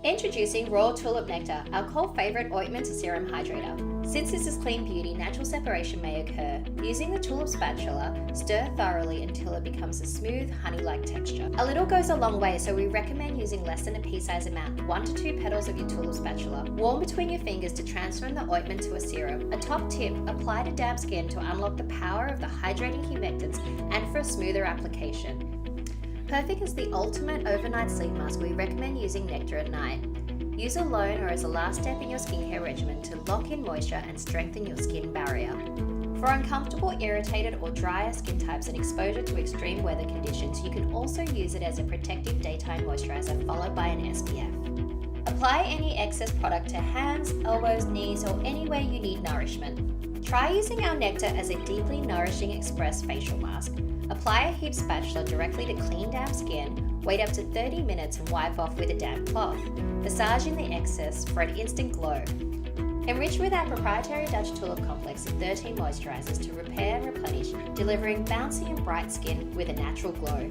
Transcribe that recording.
Introducing Raw Tulip Nectar, our cult favourite ointment to serum hydrator. Since this is clean beauty, natural separation may occur. Using the tulip spatula, stir thoroughly until it becomes a smooth, honey-like texture. A little goes a long way, so we recommend using less than a pea-sized amount, 1 to 2 petals of your tulip spatula. Warm between your fingers to transform the ointment to a serum. A top tip, apply to damp skin to unlock the power of the hydrating humectants and for a smoother application. Perfect as the ultimate overnight sleep mask, we recommend using nectar at night. Use alone or as a last step in your skincare regimen to lock in moisture and strengthen your skin barrier. For uncomfortable, irritated or drier skin types and exposure to extreme weather conditions, you can also use it as a protective daytime moisturizer followed by an SPF. Apply any excess product to hands, elbows, knees or anywhere you need nourishment. Try using our nectar as a deeply nourishing express facial mask. Apply a heat spatula directly to clean damp skin, wait up to 30 minutes and wipe off with a damp cloth. Massage in the excess for an instant glow. Enrich with our proprietary Dutch Tulip Complex and 13 moisturizers to repair and replenish, delivering bouncy and bright skin with a natural glow.